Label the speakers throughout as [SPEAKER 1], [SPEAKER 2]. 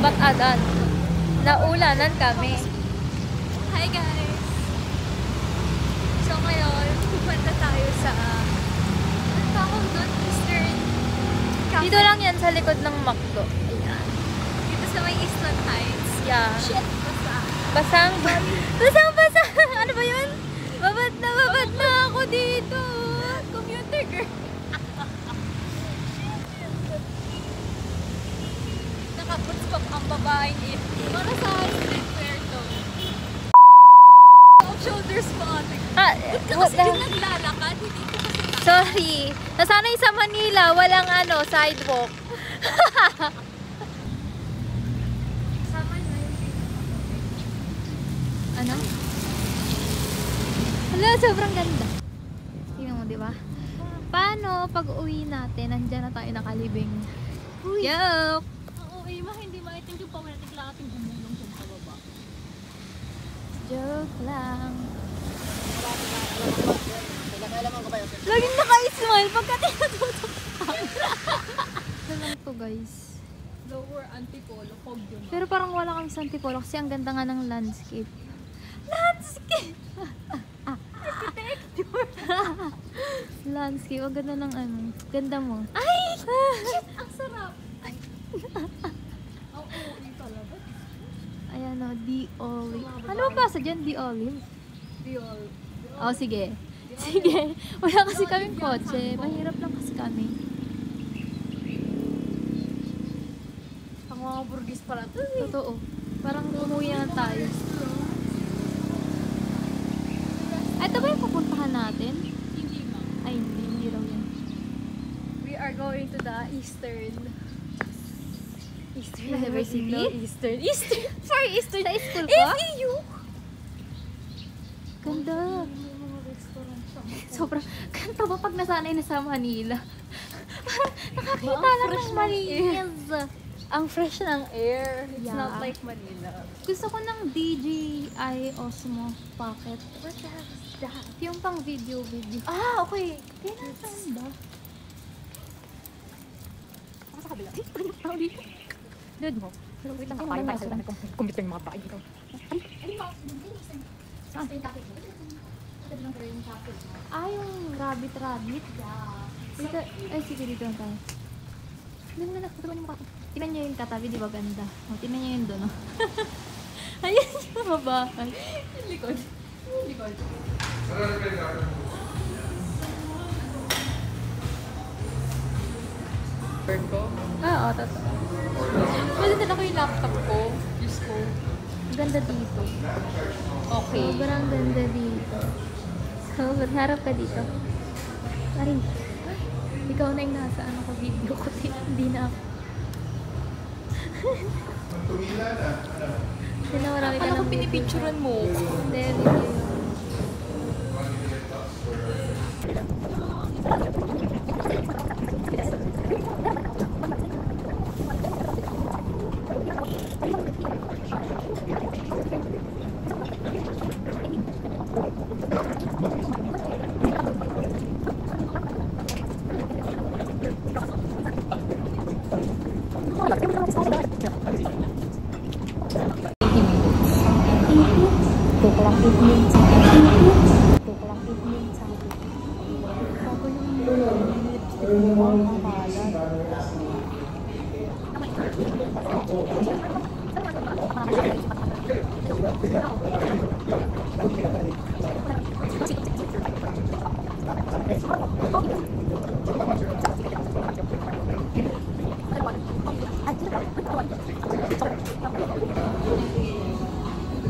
[SPEAKER 1] Ba't adan? Naulanan kami.
[SPEAKER 2] Hi guys! So ngayon, pupunta tayo sa ano tawag doon? Eastern Cafe.
[SPEAKER 1] Dito lang yan sa likod ng McDo.
[SPEAKER 2] Ayan. Dito sa may Eastern Heights.
[SPEAKER 1] Yeah.
[SPEAKER 2] Shit! Basta.
[SPEAKER 1] Basang-basa! Ano ba yun? Babad na ako dito!
[SPEAKER 2] Commuter girl! Nakaputs pa ang babaeng it. Para sa streetwear to. Off-shoulders mo ate. Ba't ka kasi yung naglalakad? Hindi ko kasi
[SPEAKER 1] Sorry. Nasanay sa Manila, walang sidewalk.
[SPEAKER 2] Sama na yung
[SPEAKER 1] Ano? Hala, sobrang ganda. Tingnan mo, di ba? Paano pag uwi natin, nandyan na tayo nakalibing. Yup!
[SPEAKER 2] Oo, hindi maitin yung pamanatik lang ating umulong sa pababa.
[SPEAKER 1] Joke lang. Laging naka-smile pagka tinatutok ka. Ito lang to guys.
[SPEAKER 2] Lower Antipolo, Pogyo.
[SPEAKER 1] Pero parang wala kami sa Antipolo kasi ang ganda nga ng landscape. Landscape! Landscape. Ang ganda ng ganda mo.
[SPEAKER 2] Ay! Shit! Ang sarap! Ay! Ang uwi talaga.
[SPEAKER 1] Ayan o, D-Olive. Ano ba basa dyan? D-Olive?
[SPEAKER 2] Diol.
[SPEAKER 1] Oh, sige. Sige. Wala kasi kaming kotse. Mahirap lang kasi kami.
[SPEAKER 2] Ang mga burgis pala ito.
[SPEAKER 1] Totoo. Parang umuwi na tayo. Ito ba yung pupuntahan natin?
[SPEAKER 2] Hindi ma.
[SPEAKER 1] Ay, hindi raw yan.
[SPEAKER 2] We are going to the Eastern
[SPEAKER 1] University?
[SPEAKER 2] Eastern. Sorry, Eastern.
[SPEAKER 1] Sa school ko?
[SPEAKER 2] FEU!
[SPEAKER 1] Ganda. Sobrang ganda ba pag nasanay na sa Manila? Parang nakakita lang ng malinis.
[SPEAKER 2] Ang fresh ng air. It's
[SPEAKER 1] Yeah.
[SPEAKER 2] not like Manila.
[SPEAKER 1] Gusto ko ng DJI Osmo Pocket.
[SPEAKER 2] What the heck is that?
[SPEAKER 1] Yung pang video.
[SPEAKER 2] Ah, okay.
[SPEAKER 1] Kailan saan ba?
[SPEAKER 2] Sa kabila.
[SPEAKER 1] Tao dito. Dude mo.
[SPEAKER 2] Pero wait lang.
[SPEAKER 1] Ano
[SPEAKER 2] Tayo
[SPEAKER 1] ba
[SPEAKER 2] tayo
[SPEAKER 1] nasa?
[SPEAKER 2] sa computer yung mga bahay dito.
[SPEAKER 1] Saan? Ah, yung rabbit. Dito, ay sige dito na tayo. Doon na nakatuwa yung mukha. Tinan niyo yung katabi, di ba ganda? O, tinan niyo yun doon, no? Ayan yung mabahay.
[SPEAKER 2] Likod. Likod. Bird ko?
[SPEAKER 1] Oo, totoo.
[SPEAKER 2] Pwede na ako yung laptop ko. Diyos ko.
[SPEAKER 1] Ang ganda dito.
[SPEAKER 2] Okay.
[SPEAKER 1] Sobrang ganda dito. So, harap ka dito. Aray. Ikaw na yung nasa ko video ko. Hindi na ako. Hindi na marami ka
[SPEAKER 2] Paano
[SPEAKER 1] ng
[SPEAKER 2] ko pinipicturean mo?
[SPEAKER 1] Hindi, video.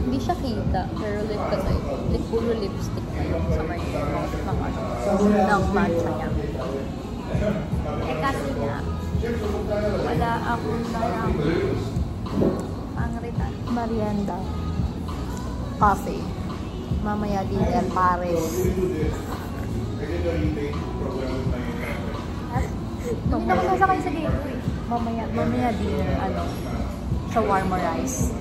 [SPEAKER 1] Hindi siya kita, pero lip kasi, puro lipstick sa may mouth ng bansa niya. Eh kasi nga, wala akong darang pangritan. Marienda. Coffee. Mamaya dinner, Paris. Hindi na ako sasakay sa gateway.
[SPEAKER 2] Mamaya dinner, shawarma rice.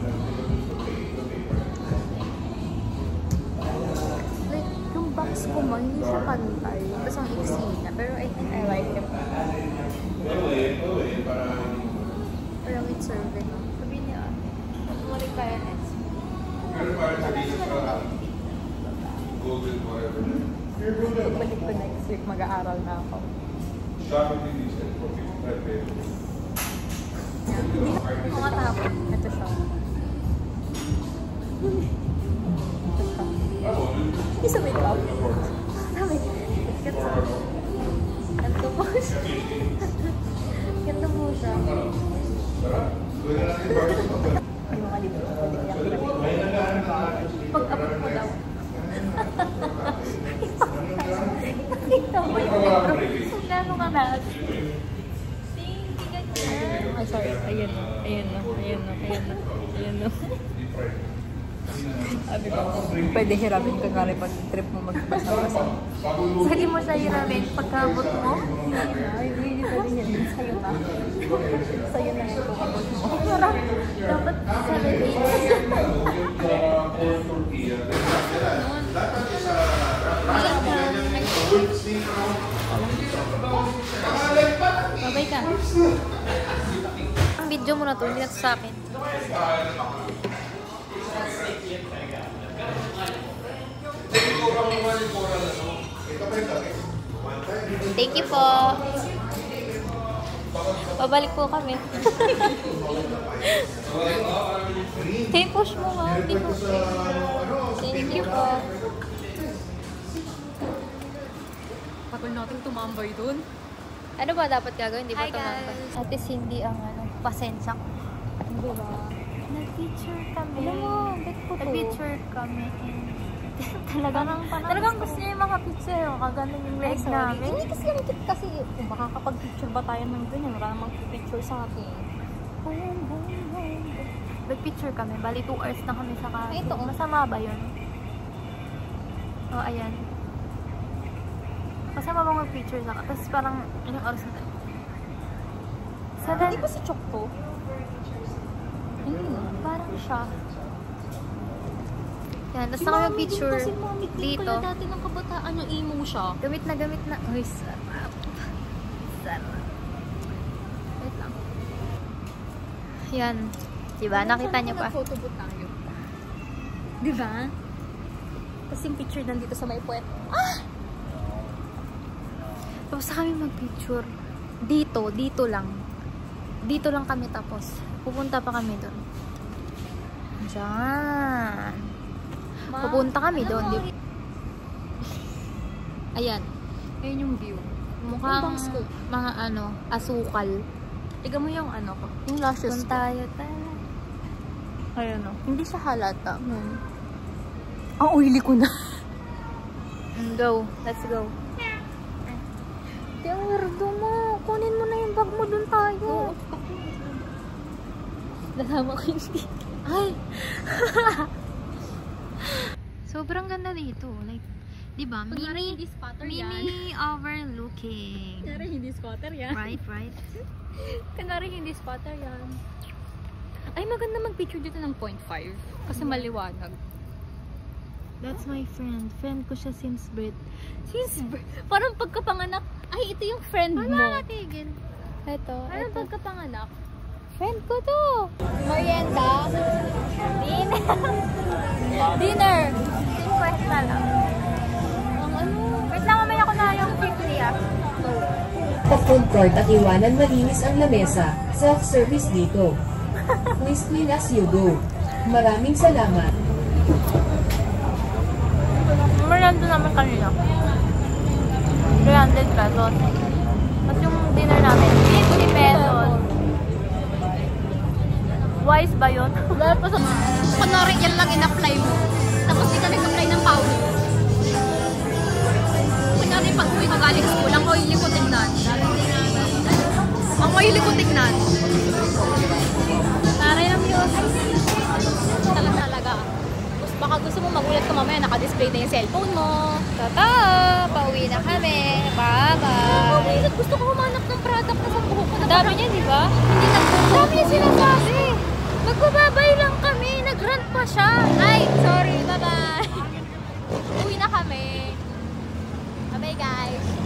[SPEAKER 2] Like, yung box ko mo, hindi siya pantay. Tapos ang iksi niya. Pero I think I like it. Parang it's serving. Sabi niya, bumalik kaya next. Balik ko next week, mag-aaral na ako. Mga tapon. Ito siya. Isa may cup. Sabi, ganito po siya. Ganito po siya. Ay, mga libro. Pag-abot mo daw. Ito mo yung libro. Gano'n ka na? Ay, sorry. Ayan na. Sabi ko, pwede hirapin ka nga rin pag trip mo magpasawasa.
[SPEAKER 1] Pwede mo siya hiramin pagkabot mo?
[SPEAKER 2] Ay, really sabi niya, sa'yo na. Sa'yo na yung pagkabot mo.
[SPEAKER 1] Parang dapat 7 days. Babay ka. Ang video mo na to, hindi na to sa akin. Thank you po. Babalik po kami. Hey, push mo ha. Thank you po.
[SPEAKER 2] Pagod natin tumambay dun.
[SPEAKER 1] Ano ba dapat gagawin? Di ba
[SPEAKER 2] Hi,
[SPEAKER 1] tumambay?
[SPEAKER 2] guys.
[SPEAKER 1] Ate Cindy ang pasensya ko.
[SPEAKER 2] Diba?
[SPEAKER 1] Nag-picture kami.
[SPEAKER 2] Alam mo, bet ko to.
[SPEAKER 1] Nag-picture kami. Talagang gusto niya yung mga picture. Kaganon yung leg namin.
[SPEAKER 2] Hindi kasi ang cute kasi kung makakapag-picture ba tayo ng ganyan, wala namang picture sa akin.
[SPEAKER 1] Nag-picture kami. Bali 2 hours na kami sa kaso.
[SPEAKER 2] Ito, oh.
[SPEAKER 1] Masama ba yun? Oh, ayan. Masama ba mag-picture sa tapos parang ilang oras na tayo?
[SPEAKER 2] Hindi ba si Chok to?
[SPEAKER 1] Parang siya. Yan, tapos na kami picture dito.
[SPEAKER 2] Kaya dati ng kabataan yung emo siya.
[SPEAKER 1] Gamit na. Uy, sarap. Wait lang. Yan. Diba? Nakita niyo pa.
[SPEAKER 2] Nag-photobooth tayo. Diba? Tapos yung picture nandito sa may puwet.
[SPEAKER 1] Tapos na kami mag-picture. Dito lang. Dito lang kami tapos. Pupunta pa kami doon. Diyan. Pupunta kami doon. Ayan.
[SPEAKER 2] Ayun yung view.
[SPEAKER 1] Mukhang
[SPEAKER 2] Yung bangs ko.
[SPEAKER 1] mga asukal.
[SPEAKER 2] Tiga mo yung ano ko.
[SPEAKER 1] Yung lashes
[SPEAKER 2] Kung
[SPEAKER 1] ko.
[SPEAKER 2] tayo.
[SPEAKER 1] Ayun o. Hindi siya halata.
[SPEAKER 2] Ang oily ko na.
[SPEAKER 1] Go. Let's go. Yung werdo mo. Kunin mo na yung bag mo dun tayo. Nasama ko yung stick. Ay! Sobrang ganda dito. Like, di ba?
[SPEAKER 2] Kunyari hindi spotter yan.
[SPEAKER 1] Mini overlooking.
[SPEAKER 2] Kunyari hindi spotter yan.
[SPEAKER 1] Right.
[SPEAKER 2] Kunyari hindi spotter yan. Ay, maganda mag-picture dito ng 0.5. Kasi maliwanag.
[SPEAKER 1] That's my friend. Friend ko siya since birth.
[SPEAKER 2] Parang pagkapanganak. Ay, ito yung friend mo.
[SPEAKER 1] Natigil.
[SPEAKER 2] Parang pagkapanganak.
[SPEAKER 1] Friend ko to.
[SPEAKER 2] Merienda. Dinner.
[SPEAKER 1] 50 na lang.
[SPEAKER 2] Ang ano?
[SPEAKER 1] Wait lang, mamaya ko na yung 50 ah.
[SPEAKER 3] Sa food court at iwanan malinis ang lamesa. Self-service dito. Please clean as you go. Maraming salamat.
[SPEAKER 1] Merienda namin kanina. 300 pesos. Tapos yung dinner namin, 50 pesos. Wise ba yun?
[SPEAKER 2] Kunwari yan lang in-apply mo. Tapos di ka nag-apply ng powder. Kunyari pag uwi ka galing school, ang oily ko tignan. Ang oily ko tignan.
[SPEAKER 1] Taray ng Diyos.
[SPEAKER 2] Talaga. Baka gusto mo magulat ka mamaya, naka-display na yung cellphone mo.
[SPEAKER 1] Tata! Pauwi na kami. Bye-bye.
[SPEAKER 2] Gusto ko humanap ng product na sa buhok ko.
[SPEAKER 1] Dami niya, di ba?
[SPEAKER 2] pa siya. Ay, sorry. Bye-bye. Uwi na kami. Bye-bye, guys.